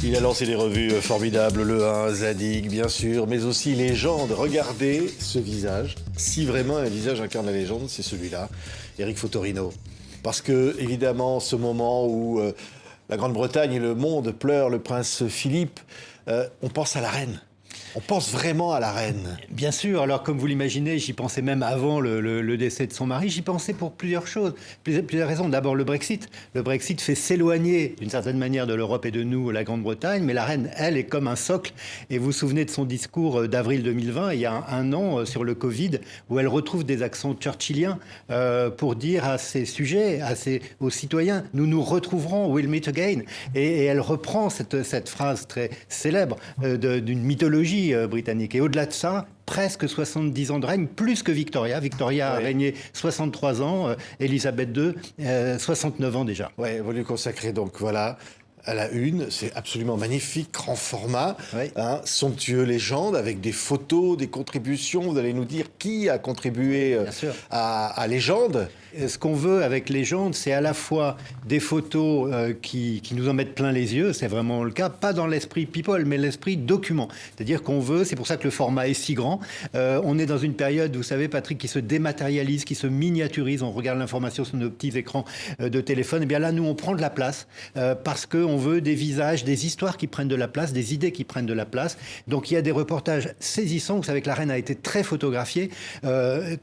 Il a lancé des revues formidables, Le 1, Zadig, bien sûr, mais aussi Légende. Regardez ce visage. Si vraiment un visage incarne la légende, c'est celui-là, Eric Fotorino. Parce que, évidemment, ce moment où la Grande-Bretagne et le monde pleurent le prince Philippe, on pense à la reine. On pense vraiment à la reine. Bien sûr, alors comme vous l'imaginez, j'y pensais même avant le décès de son mari, j'y pensais pour plusieurs choses, plusieurs raisons. D'abord le Brexit. Le Brexit fait s'éloigner d'une certaine manière de l'Europe et de nous, la Grande-Bretagne, mais la reine, elle, est comme un socle. Et vous vous souvenez de son discours d'avril 2020, il y a un an, sur le Covid, où elle retrouve des accents churchilliens pour dire à ses sujets, aux citoyens, nous nous retrouverons, we'll meet again. Et elle reprend cette phrase très célèbre d'une mythologie britannique. Et au-delà de ça, presque 70 ans de règne, plus que Victoria. Victoria a régné 63 ans, Elisabeth II, 69 ans déjà. Oui, vous lui consacrez donc, voilà, à la une. C'est absolument magnifique, grand format, somptueux légende, avec des photos, des contributions. Vous allez nous dire qui a contribué à Légende. Ce qu'on veut avec Légende, c'est à la fois des photos qui nous en mettent plein les yeux, c'est vraiment le cas, pas dans l'esprit people, mais l'esprit document. C'est-à-dire qu'on veut, c'est pour ça que le format est si grand. On est dans une période, vous savez, Patrick, qui se dématérialise, qui se miniaturise. On regarde l'information sur nos petits écrans de téléphone. Et bien là, nous, on prend de la place parce qu'on veut des visages, des histoires qui prennent de la place, des idées qui prennent de la place. Donc il y a des reportages saisissants. Vous savez que la reine a été très photographiée,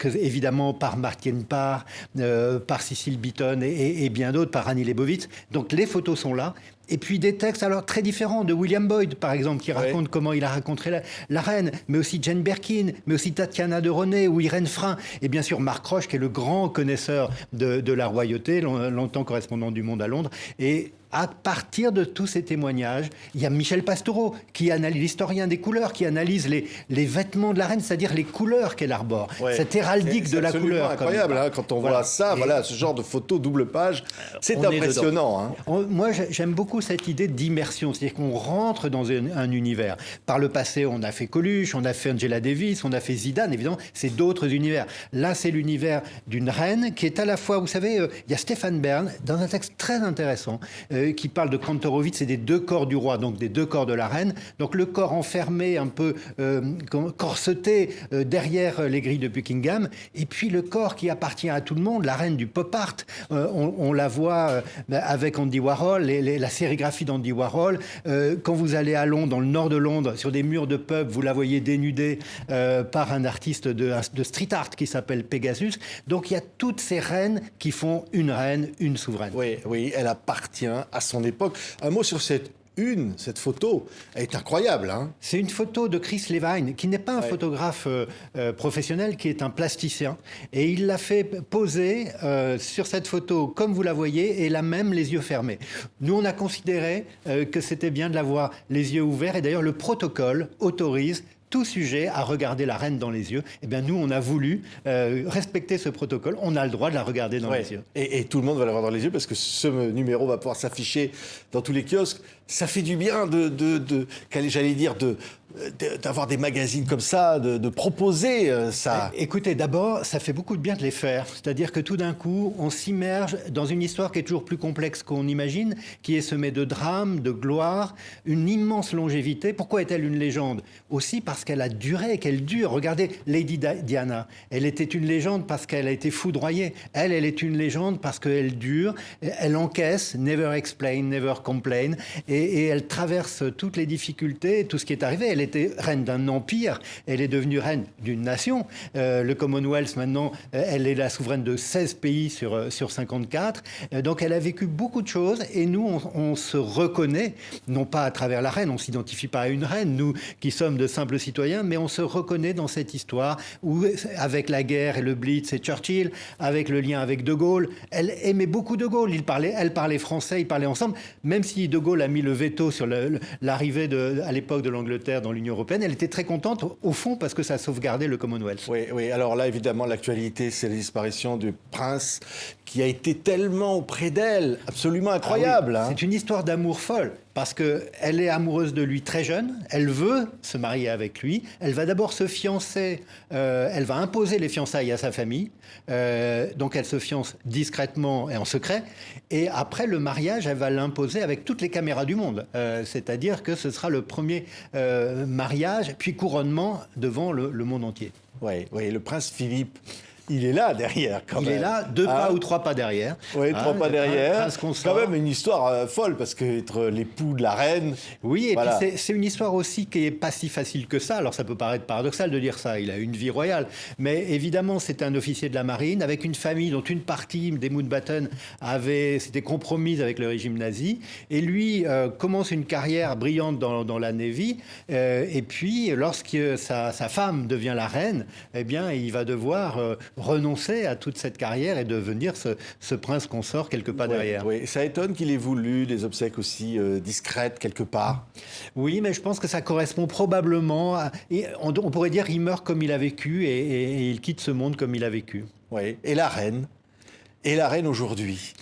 évidemment par Martine Parr, par Cécile Beaton et bien d'autres, par Annie Leibovitz. Donc les photos sont là. Et puis des textes alors très différents de William Boyd, par exemple, qui raconte comment il a rencontré la reine, mais aussi Jane Birkin, mais aussi Tatiana de René ou Irène Frein. Et bien sûr Marc Roche, qui est le grand connaisseur de la royauté, longtemps correspondant du Monde à Londres. Et à partir de tous ces témoignages, il y a Michel Pastoureau, qui analyse, l'historien des couleurs, qui analyse les vêtements de la reine, c'est-à-dire les couleurs qu'elle arbore. Cette héraldique de la couleur. C'est incroyable, quand on voit ça, ce genre de photo double page, c'est impressionnant. Moi, j'aime beaucoup cette idée d'immersion, c'est-à-dire qu'on rentre dans un univers. Par le passé, on a fait Coluche, on a fait Angela Davis, on a fait Zidane, évidemment, c'est d'autres univers. Là, c'est l'univers d'une reine qui est à la fois, vous savez, il y a Stéphane Bern, dans un texte très intéressant, qui parle de Kantorowicz et des deux corps du roi, donc des deux corps de la reine. Donc le corps enfermé, un peu corseté derrière les grilles de Buckingham, et puis le corps qui appartient à tout le monde, la reine du pop art. On la voit avec Andy Warhol, la sérigraphie d'Andy Warhol. Quand vous allez à Londres, dans le nord de Londres, sur des murs de pub, vous la voyez dénudée par un artiste de street art qui s'appelle Pegasus. Donc il y a toutes ces reines qui font une reine, une souveraine. Oui, elle appartient à son époque. Un mot sur cette photo, elle est incroyable. C'est une photo de Chris Levine, qui n'est pas un photographe professionnel, qui est un plasticien. Et il l'a fait poser sur cette photo, comme vous la voyez, et là même les yeux fermés. Nous, on a considéré que c'était bien de l'avoir les yeux ouverts. Et d'ailleurs, le protocole autorise tout sujet à regarder la reine dans les yeux. Eh bien, nous, on a voulu respecter ce protocole. On a le droit de la regarder dans les yeux. Et tout le monde va la voir dans les yeux parce que ce numéro va pouvoir s'afficher dans tous les kiosques. Ça fait du bien d'avoir des magazines comme ça, de proposer ça. Écoutez, d'abord, ça fait beaucoup de bien de les faire. C'est-à-dire que tout d'un coup, on s'immerge dans une histoire qui est toujours plus complexe qu'on imagine, qui est semée de drames, de gloire, une immense longévité. Pourquoi est-elle une légende ? Aussi parce qu'elle a duré, qu'elle dure. Regardez Lady Diana. Elle était une légende parce qu'elle a été foudroyée. Elle est une légende parce qu'elle dure, elle encaisse, never explain, never complain, et elle traverse toutes les difficultés, tout ce qui est arrivé. Elle était reine d'un empire, elle est devenue reine d'une nation. Le Commonwealth, maintenant, elle est la souveraine de 16 pays sur 54. Donc, elle a vécu beaucoup de choses et nous, on se reconnaît, non pas à travers la reine, on ne s'identifie pas à une reine, nous qui sommes de simples citoyens, mais on se reconnaît dans cette histoire où, avec la guerre et le Blitz et Churchill, avec le lien avec De Gaulle, elle aimait beaucoup De Gaulle. Elle parlait français, ils parlaient ensemble, même si De Gaulle a mis le veto sur l'arrivée à l'époque de l'Angleterre dans l'Union européenne. Elle était très contente, au fond, parce que ça sauvegardait le Commonwealth. Oui. Alors là, évidemment, l'actualité, c'est la disparition du prince qui a été tellement auprès d'elle, absolument incroyable. C'est une histoire d'amour folle. parce qu'elle est amoureuse de lui très jeune, elle veut se marier avec lui, elle va d'abord se fiancer, elle va imposer les fiançailles à sa famille, donc elle se fiance discrètement et en secret, et après le mariage, elle va l'imposer avec toutes les caméras du monde, c'est-à-dire que ce sera le premier mariage, puis couronnement devant le monde entier. Oui, oui, le prince Philippe, il est là derrière quand même. Il est là, 2 pas ou 3 pas derrière. Oui, 3 pas derrière. Prince consort. Quand même une histoire folle, parce qu'être l'époux de la reine... Oui, et voilà. puis c'est une histoire aussi qui n'est pas si facile que ça. Alors ça peut paraître paradoxal de dire ça, il a une vie royale. Mais évidemment, c'est un officier de la marine, avec une famille dont une partie des Mountbatten s'était compromise avec le régime nazi. Et lui commence une carrière brillante dans la Navy. Et puis, lorsque sa femme devient la reine, eh bien, il va devoir... renoncer à toute cette carrière et devenir ce prince consort quelque part derrière. Oui, ça étonne qu'il ait voulu des obsèques aussi discrètes quelque part. Oui, mais je pense que ça correspond probablement on pourrait dire qu'il meurt comme il a vécu et il quitte ce monde comme il a vécu. Oui, et la reine aujourd'hui.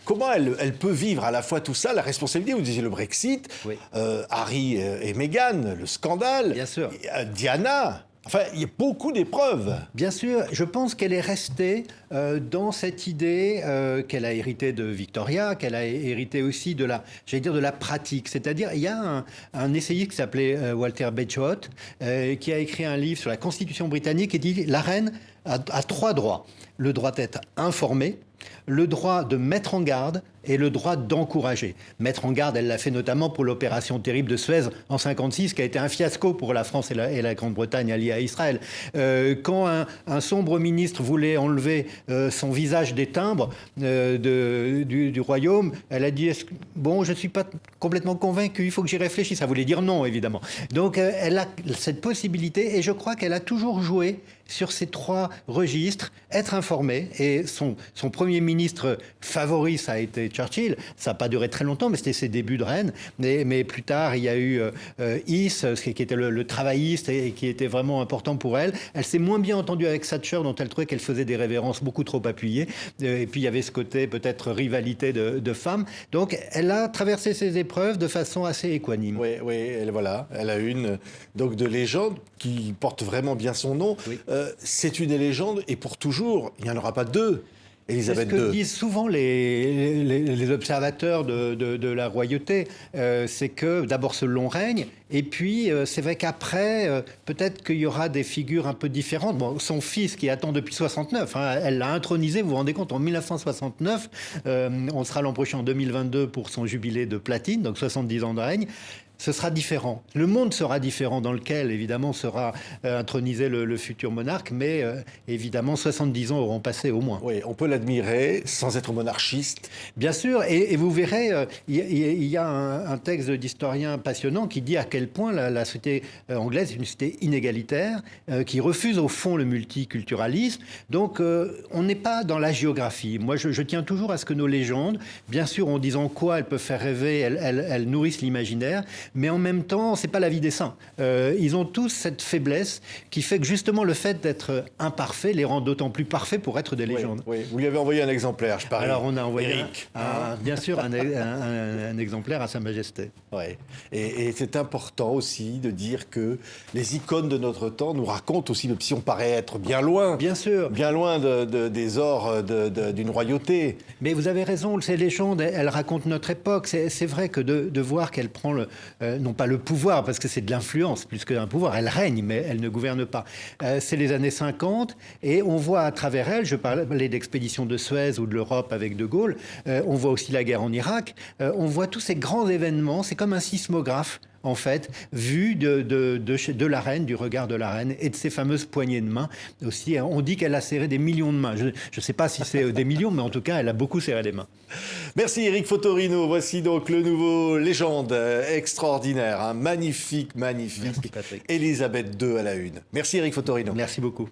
Comment elle peut vivre à la fois tout ça, la responsabilité, vous disiez le Brexit, oui. Harry et Meghan, le scandale, bien sûr. Diana. Enfin, il y a beaucoup d'épreuves. Bien sûr, je pense qu'elle est restée dans cette idée qu'elle a héritée de Victoria, qu'elle a hérité aussi de la pratique. C'est-à-dire, il y a un essayiste qui s'appelait Walter Bagehot, qui a écrit un livre sur la Constitution britannique et dit la reine a 3 droits. Le droit d'être informée, le droit de mettre en garde et le droit d'encourager. Mettre en garde, elle l'a fait notamment pour l'opération terrible de Suez en 1956, qui a été un fiasco pour la France et la Grande-Bretagne alliée à Israël. Quand un sombre ministre voulait enlever son visage des timbres du royaume, elle a dit « Bon, je ne suis pas complètement convaincue, il faut que j'y réfléchisse ». Ça voulait dire non, évidemment. Donc, elle a cette possibilité et je crois qu'elle a toujours joué sur ces 3 registres, être informée. Et son premier ministre favori, ça a été Churchill. Ça n'a pas duré très longtemps, mais c'était ses débuts de reine. Mais plus tard, il y a eu Heath, qui était le travailliste et qui était vraiment important pour elle. Elle s'est moins bien entendue avec Thatcher, dont elle trouvait qu'elle faisait des révérences beaucoup trop appuyées. Et puis, il y avait ce côté peut-être rivalité de femmes. Donc, elle a traversé ces épreuves de façon assez équanime. Oui, elle a une donc de légende qui porte vraiment bien son nom. Oui. C'est une légende et pour toujours, il n'y en aura pas 2. Élisabeth II. C'est ce que disent souvent les observateurs de la royauté. C'est que d'abord ce long règne, et puis c'est vrai qu'après, peut-être qu'il y aura des figures un peu différentes. Bon, son fils qui attend depuis 69, elle l'a intronisé, vous vous rendez compte, en 1969. On sera l'an prochain en 2022 pour son jubilé de platine, donc 70 ans de règne. Ce sera différent. Le monde sera différent dans lequel, évidemment, sera intronisé le futur monarque, mais évidemment, 70 ans auront passé au moins. Oui, on peut l'admirer sans être monarchiste. Bien sûr, et vous verrez, il y a un texte d'historien passionnant qui dit à quel point la société anglaise est une société inégalitaire, qui refuse au fond le multiculturalisme. Donc, on n'est pas dans la géographie. Moi, je tiens toujours à ce que nos légendes, bien sûr, en disant quoi elles peuvent faire rêver, elles nourrissent l'imaginaire, mais en même temps, c'est pas la vie des saints. Ils ont tous cette faiblesse qui fait que justement le fait d'être imparfait les rend d'autant plus parfaits pour être des légendes. Oui. Vous lui avez envoyé un exemplaire, je parie. Alors on a envoyé Eric. bien sûr un exemplaire à Sa Majesté. Ouais. Et c'est important aussi de dire que les icônes de notre temps nous racontent aussi, même si on paraît être bien loin, bien sûr, bien loin des ors d'une royauté. Mais vous avez raison, ces légendes, elles racontent notre époque. C'est vrai que de voir qu'elle prend non pas le pouvoir, parce que c'est de l'influence plus qu'un pouvoir, elle règne, mais elle ne gouverne pas. C'est les années 50, et on voit à travers elle, je parlais d'expédition de Suez ou de l'Europe avec De Gaulle, on voit aussi la guerre en Irak, on voit tous ces grands événements, c'est comme un sismographe, en fait, vu de la reine, du regard de la reine et de ses fameuses poignées de main. Aussi, on dit qu'elle a serré des millions de mains. Je ne sais pas si c'est des millions, mais en tout cas, elle a beaucoup serré les mains. Merci Eric Fotorino. Voici donc le nouveau légende extraordinaire, magnifique. Merci Patrick. Élisabeth II à la une. Merci Eric Fotorino. Merci beaucoup.